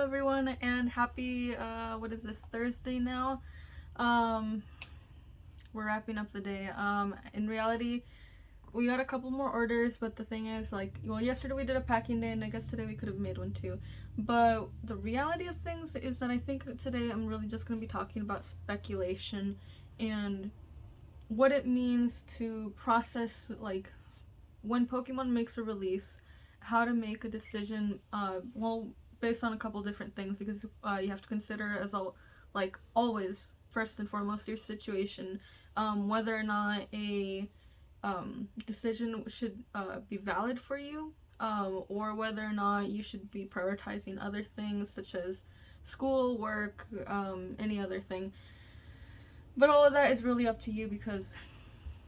everyone, and happy what is this, Thursday now? um we're wrapping up the day. In reality, we got a couple more orders, but the thing is, like, well, yesterday we did a packing day, and I guess today we could have made one too. But the reality of things is that I think today I'm really just going to be talking about speculation and what it means to process, like, when Pokemon makes a release, how to make a decision, well, based on a couple different things, because you have to consider, as like always, first and foremost, your situation, whether or not a decision should be valid for you, or whether or not you should be prioritizing other things such as school, work, any other thing. But all of that is really up to you, because,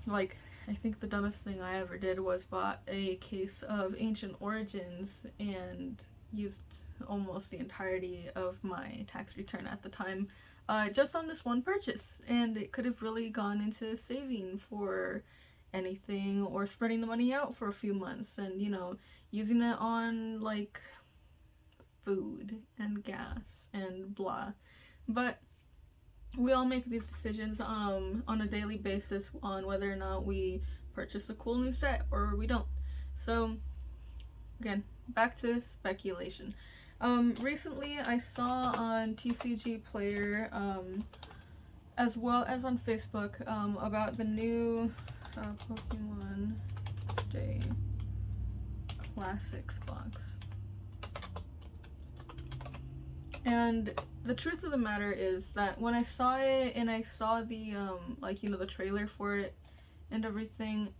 like, I think the dumbest thing I ever did was bought a case of Ancient Origins and used almost the entirety of my tax return at the time, just on this one purchase. And it could have really gone into saving for anything, or spreading the money out for a few months and, using it on, like, food and gas and blah. But we all make these decisions on a daily basis on whether or not we purchase a cool new set or we don't. So again, back to speculation. Recently I saw on TCGPlayer, as well as on Facebook, about the new Pokemon Day Classics box. And the truth of the matter is that when I saw it and I saw the the trailer for it and everything,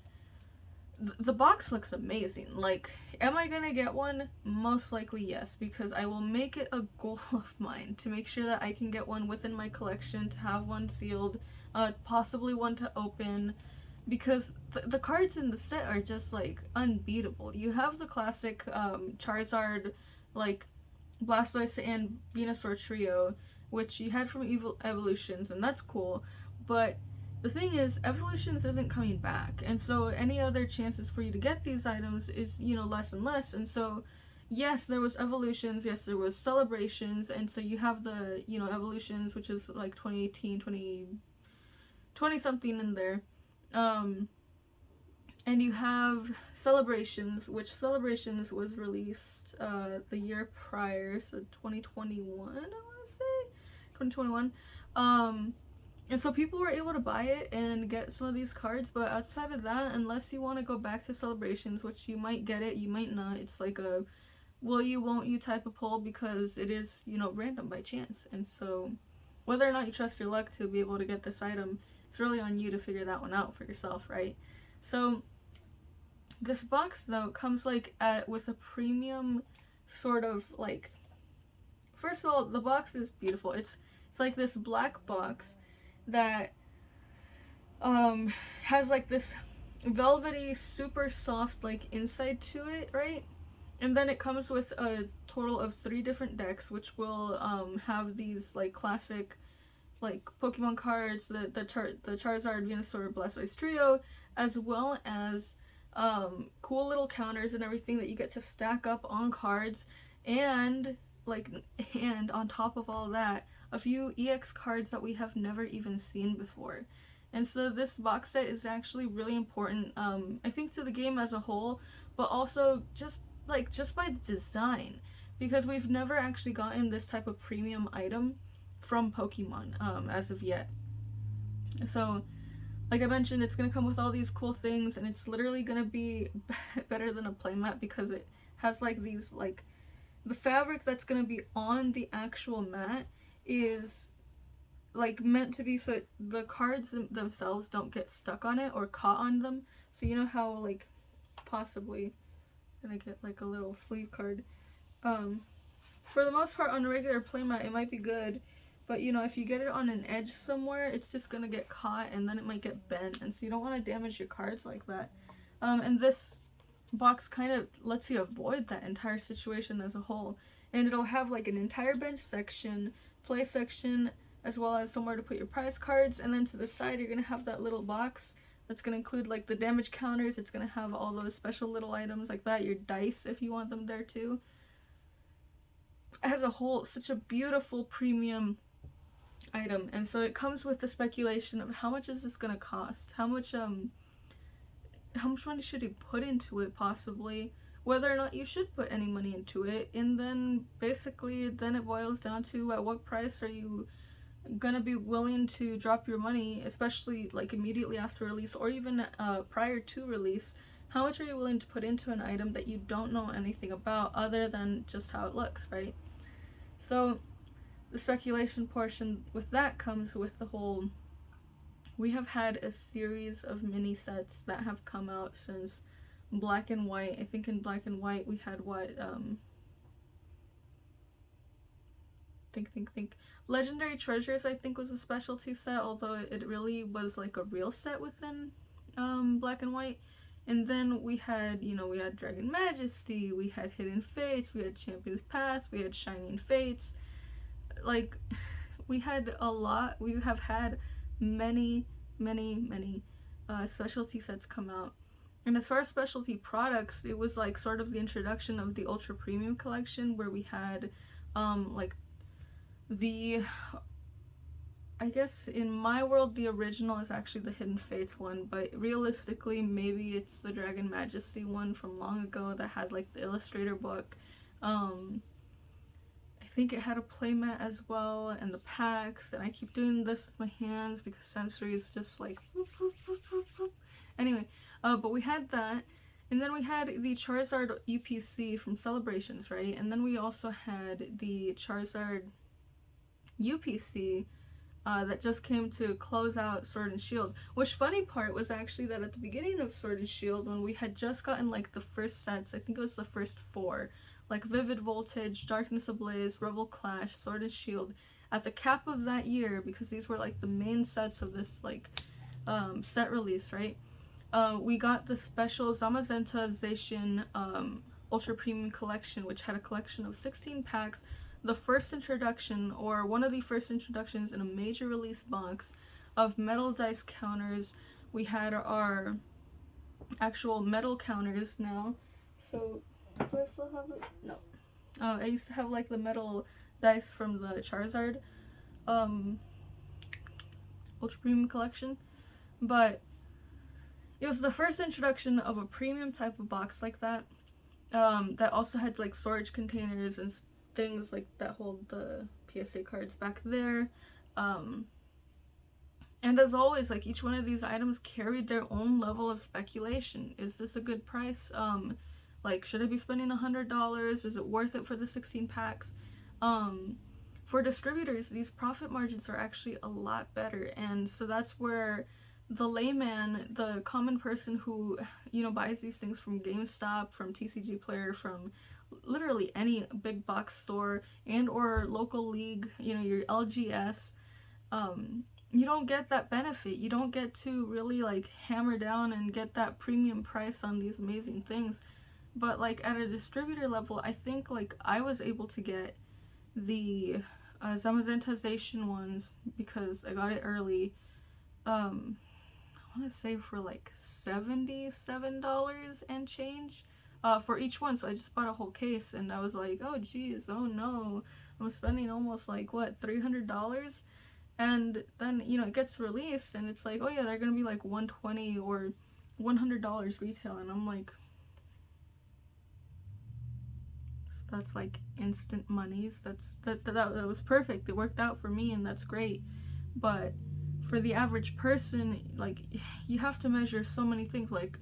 the box looks amazing. Like, am I gonna get one? Most likely yes, because I will make it a goal of mine to make sure that I can get one within my collection, to have one sealed, possibly one to open, because the cards in the set are just, like, unbeatable. You have the classic Charizard, like, Blastoise and Venusaur trio, which you had from Evolutions, and that's cool. But the thing is, Evolutions isn't coming back, and so any other chances for you to get these items is, less and less. And so, yes, there was Evolutions, yes, there was Celebrations, and so you have the, Evolutions, which is like 2018, 20 something in there. And you have Celebrations, which Celebrations was released the year prior, so 2021, I want to say? 2021. And so people were able to buy it and get some of these cards, but outside of that, unless you want to go back to Celebrations, which you might get it, you might not, it's like a will you, won't you type of poll, because it is, random by chance. And so whether or not you trust your luck to be able to get this item, it's really on you to figure that one out for yourself, right? So this box, though, comes like with a premium sort of, like, first of all, the box is beautiful. It's like this black box that has like this velvety, super soft, like, inside to it, right? And then it comes with a total of 3 different decks, which will have these, like, classic, like, Pokemon cards, the Charizard, Venusaur, Blastoise trio, as well as cool little counters and everything that you get to stack up on cards, and on top of all that, a few EX cards that we have never even seen before. And so this box set is actually really important, I think, to the game as a whole, but also just by design, because we've never actually gotten this type of premium item from Pokemon as of yet. So, like I mentioned, it's going to come with all these cool things, and it's literally going to be better than a playmat, because it has, like, these, like, the fabric that's going to be on the actual mat is, like, meant to be so the cards themselves don't get stuck on it or caught on them. So you know how, like, possibly gonna get, like, a little sleeve card. For the most part, on a regular playmat, it might be good, but, if you get it on an edge somewhere, it's just gonna get caught, and then it might get bent, and so you don't want to damage your cards like that. And this box kind of lets you avoid that entire situation as a whole. And it'll have, like, an entire bench section, play section, as well as somewhere to put your prize cards, and then to the side you're gonna have that little box that's gonna include, like, the damage counters. It's gonna have all those special little items like that, your dice if you want them there too. as a whole, such a beautiful premium item. And so it comes with the speculation of how much is this gonna cost? How much money should you put into it, possibly? Whether or not you should put any money into it, and then basically then it boils down to at what price are you gonna be willing to drop your money, especially like immediately after release or even prior to release. How much are you willing to put into an item that you don't know anything about other than just how it looks, right? So the speculation portion with that comes with the whole, we have had a series of mini sets that have come out since Black and White. I think in Black and White we had what, think. Legendary Treasures, I think, was a specialty set, although it really was like a real set within Black and White. And then we had, we had Dragon Majesty, we had Hidden Fates, we had Champion's Path, we had Shining Fates. Like, we had a lot. We have had many specialty sets come out. And as far as specialty products, it was like sort of the introduction of the ultra premium collection, where we had like I guess in my world the original is actually the Hidden Fates one, but realistically maybe it's the Dragon Majesty one from long ago that had like the illustrator book. I think it had a playmat as well, and the packs, and I keep doing this with my hands because sensory is just like whoop, whoop, whoop, whoop, whoop. Anyway, but we had that, and then we had the Charizard UPC from Celebrations, right? And then we also had the Charizard UPC that just came to close out Sword and Shield. Which, funny part was actually that at the beginning of Sword and Shield, when we had just gotten like the first sets, I think it was the first 4, like Vivid Voltage, Darkness Ablaze, Rebel Clash, Sword and Shield, at the cap of that year, because these were like the main sets of this like set release, right? We got the special Zamazenta-zation Ultra Premium Collection, which had a collection of 16 packs, the first introduction, or one of the first introductions in a major release box of metal dice counters. We had our actual metal counters now. So, do I still have it? No. I used to have like the metal dice from the Charizard Ultra Premium Collection, but it was the first introduction of a premium type of box like that, that also had like storage containers and things like that hold the PSA cards back there. And as always, like each one of these items carried their own level of speculation. Is this a good price? Like, should I be spending $100? Is it worth it for the 16 packs? For distributors, these profit margins are actually a lot better, and so that's where the layman, the common person who, buys these things from GameStop, from TCGPlayer, from literally any big box store and or local league, your LGS, you don't get that benefit. You don't get to really like hammer down and get that premium price on these amazing things. But like at a distributor level, I think like I was able to get the Zamazenta-zation ones because I got it early. I want to say for like $77 and change for each one. So I just bought a whole case, and I was like, oh geez, oh no, I'm spending almost like what, $300? And then it gets released and it's like, oh yeah, they're gonna be like $120 or $100 retail, and I'm like, that's like instant monies. That was perfect. It worked out for me, and that's great. But for the average person, like, you have to measure so many things. Like,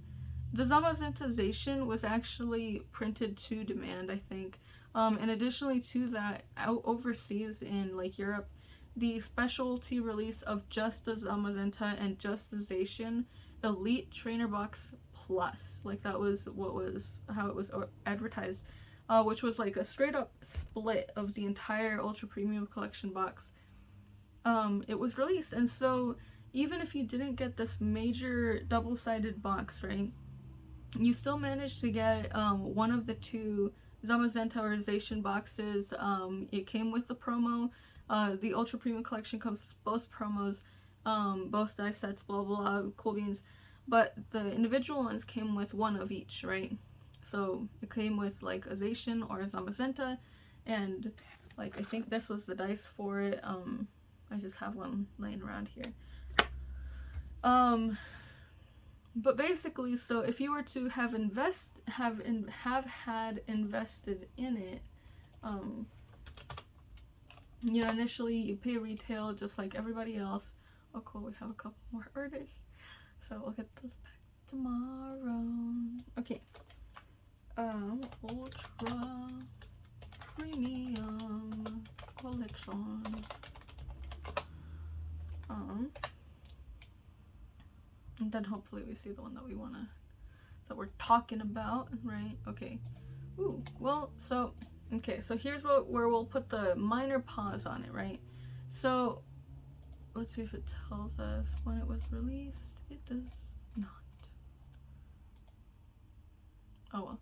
the Zamazenta-zation was actually printed to demand, I think. And additionally to that, out overseas in like Europe, the specialty release of just the Zamazenta and just the Zation Elite Trainer Box Plus, like that was how it was advertised, which was like a straight up split of the entire Ultra Premium Collection box. It was released, and so even if you didn't get this major double-sided box, right, you still managed to get one of the 2 Zamazenta-zation boxes. It came with the promo. The Ultra Premium Collection comes with both promos, both dice sets, blah blah blah, cool beans. But the individual ones came with one of each, right? So it came with like a Zation or a Zamazenta, and like I think this was the dice for it. I just have one laying around here. But basically, so if you were to have had invested in it, you know, initially you pay retail just like everybody else. Oh cool, we have a couple more orders, so we'll get those back tomorrow. Okay. Ultra Premium Collection. And then hopefully we see the one that we wanna, that we're talking about, right? Okay. Ooh, well, so, okay, so here's where we'll put the minor pause on it, right? So, let's see if it tells us when it was released. It does not. Oh well.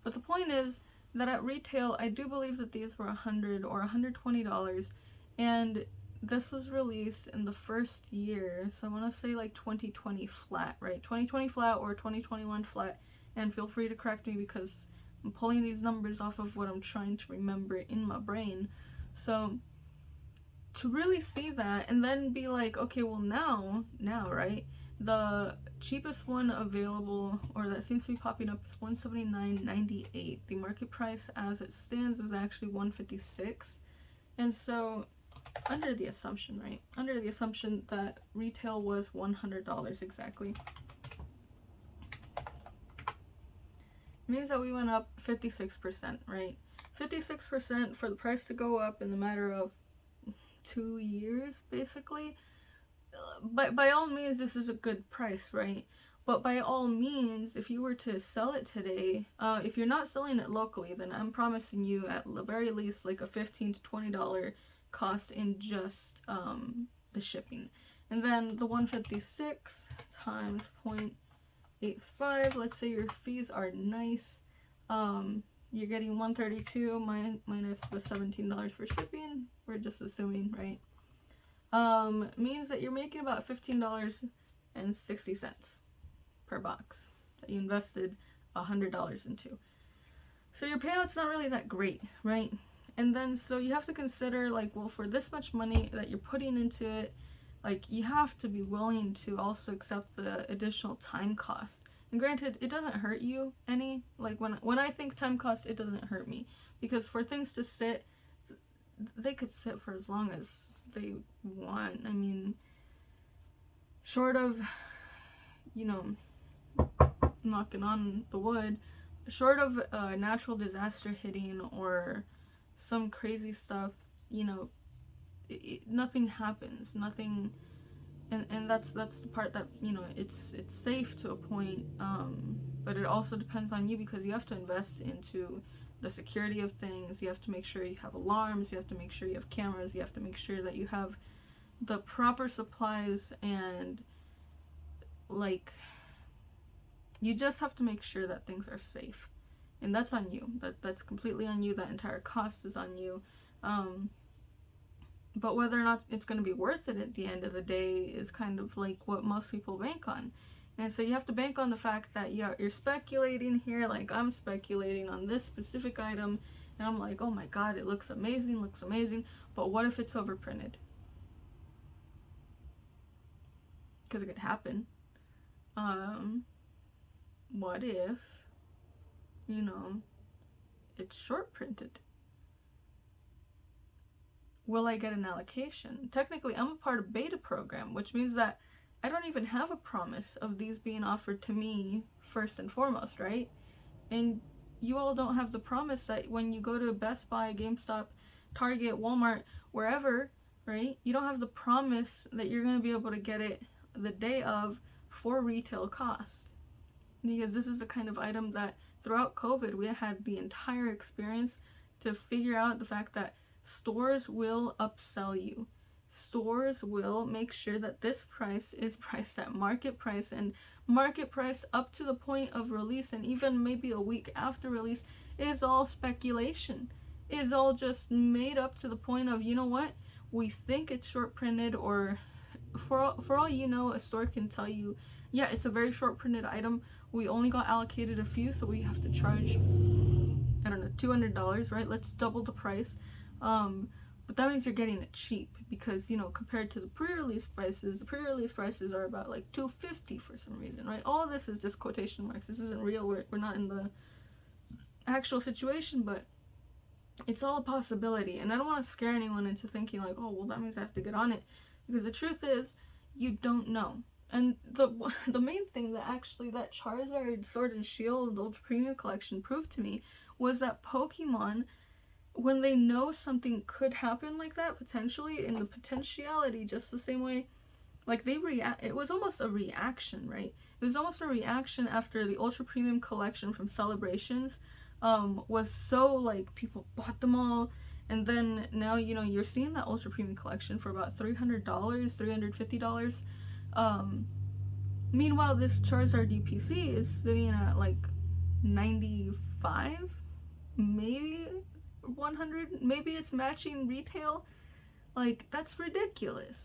But the point is that at retail, I do believe that these were $100 or $120, and this was released in the first year, so I want to say like 2020 flat, right? 2020 flat or 2021 flat, and feel free to correct me because I'm pulling these numbers off of what I'm trying to remember in my brain. So to really see that and then be like, okay, well now, right? The cheapest one available, or that seems to be popping up, is $179.98. The market price as it stands is actually $156. And so under the assumption, right? Under the assumption that retail was $100 exactly, means that we went up 56%, right? 56% for the price to go up in the matter of 2 years, basically. But by all means, this is a good price, right? But by all means, if you were to sell it today, if you're not selling it locally, then I'm promising you at the very least like a $15 to $20 cost in just the shipping. And then the 156 times 0.85, let's say your fees are nice, you're getting 132 minus the $17 for shipping, we're just assuming, right? Means that you're making about $15.60 per box that you invested $100 into. So your payout's not really that great, right? And then so you have to consider, like, well, for this much money that you're putting into it, like, you have to be willing to also accept the additional time cost. And granted, it doesn't hurt you any. Like, when I think time cost, it doesn't hurt me, because for things to sit, they could sit for as long as they want. I mean, short of, you know, knocking on the wood, short of a natural disaster hitting or some crazy stuff, you know, nothing happens, nothing, and that's the part that, you know, it's safe to a point, but it also depends on you, because you have to invest into the security of things. You have to make sure you have alarms, you have to make sure you have cameras, you have to make sure that you have the proper supplies, and like, you just have to make sure that things are safe. And that's on you. That's completely on you. That entire cost is on you. But whether or not it's going to be worth it at the end of the day is kind of like what most people bank on. And so you have to bank on the fact that, yeah, you're speculating here, like I'm speculating on this specific item, and I'm like, oh my god, it looks amazing, but what if it's overprinted? Because it could happen. What if, you know, it's short printed? Will I get an allocation? Technically, I'm a part of beta program, which means that I don't even have a promise of these being offered to me first and foremost, right? And you all don't have the promise that when you go to Best Buy, GameStop, Target, Walmart, wherever, right? You don't have the promise that you're going to be able to get it the day of for retail cost. Because this is the kind of item that throughout COVID, we had the entire experience to figure out the fact that stores will upsell you. Stores will make sure that this price is priced at market price, and market price up to the point of release, and even maybe a week after release, is all speculation. Is all just made up to the point of, you know what, we think it's short printed, or for all you know, a store can tell you, yeah, it's a very short printed item, we only got allocated a few, so we have to charge, I don't know, $200, right? Let's double the price. But that means you're getting it cheap because, you know, compared to the pre-release prices, the pre-release prices are about like $250 for some reason, right? All this is just quotation marks. This isn't real. We're not in the actual situation, but it's all a possibility. And I don't want to scare anyone into thinking like, oh, well, that means I have to get on it. Because the truth is, you don't know. And the main thing that actually that Charizard Sword and Shield Ultra Premium Collection proved to me was that Pokemon, when they know something could happen like that, potentially, in the potentiality, just the same way, like they react, it was almost a reaction, right? It was almost a reaction after the Ultra Premium Collection from Celebrations was so, like, people bought them all, and then now, you know, you're seeing that Ultra Premium Collection for about $300, $350. Meanwhile, this Charizard DPC is sitting at like 95, maybe 100, maybe it's matching retail. Like, that's ridiculous.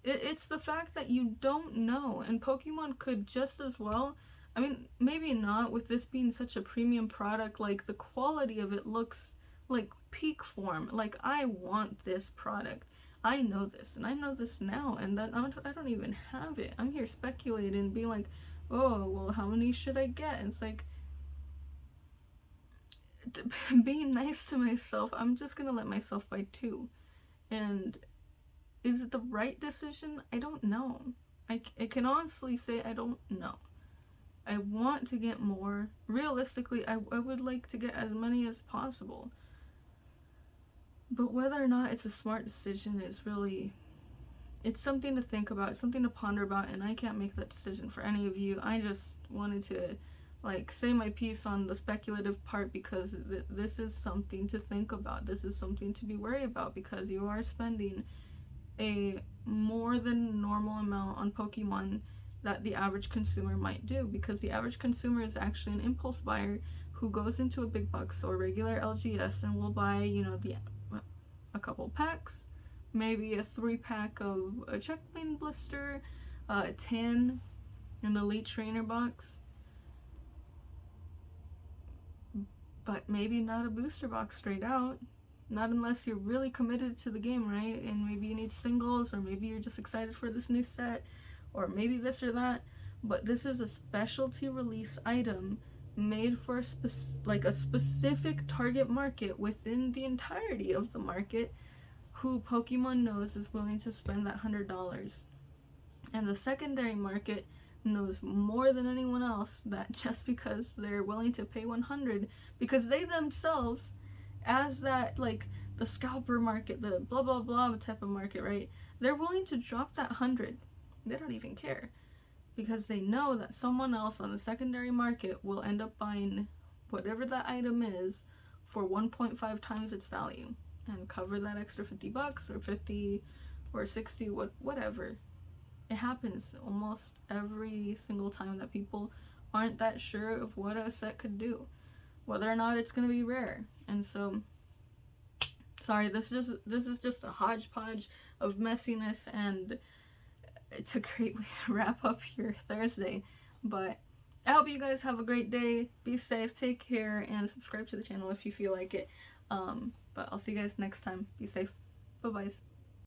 It's the fact that you don't know, and Pokemon could just as well, I mean, maybe not with this being such a premium product, like the quality of it looks like peak form. Like, I want this product. I know this, and I know this now, and then I don't even have it. I'm here speculating, being like, oh, well, how many should I get? And it's like, being nice to myself, I'm just gonna let myself buy 2. And is it the right decision? I don't know. I can honestly say I don't know. I want to get more. Realistically, I would like to get as many as possible. But whether or not it's a smart decision is really, it's something to think about, something to ponder about, and I can't make that decision for any of you. I just wanted to, like, say my piece on the speculative part because this is something to think about. This is something to be worried about because you are spending a more than normal amount on Pokemon that the average consumer might do, because the average consumer is actually an impulse buyer who goes into a big box or regular LGS and will buy, you know, a couple packs, maybe a 3-pack of a Checkmate blister, a tin, an Elite Trainer box, but maybe not a booster box straight out. Not unless you're really committed to the game, right? And maybe you need singles, or maybe you're just excited for this new set, or maybe this or that. But this is a specialty release item made for a specific target market within the entirety of the market, who Pokemon knows is willing to spend that $100. And the secondary market knows more than anyone else that just because they're willing to pay $100, because they themselves, as that, like, the scalper market, the blah blah blah type of market, right, they're willing to drop that $100. They don't even care, because they know that someone else on the secondary market will end up buying whatever that item is for 1.5 times its value and cover that extra $50 or 50 or 60, whatever. It happens almost every single time that people aren't that sure of what a set could do, whether or not it's going to be rare. And so, sorry, this is just a hodgepodge of messiness, and it's a great way to wrap up your Thursday. But I hope you guys have a great day. Be safe, take care, and subscribe to the channel if you feel like it. But I'll see you guys next time. Be safe. Bye-bye.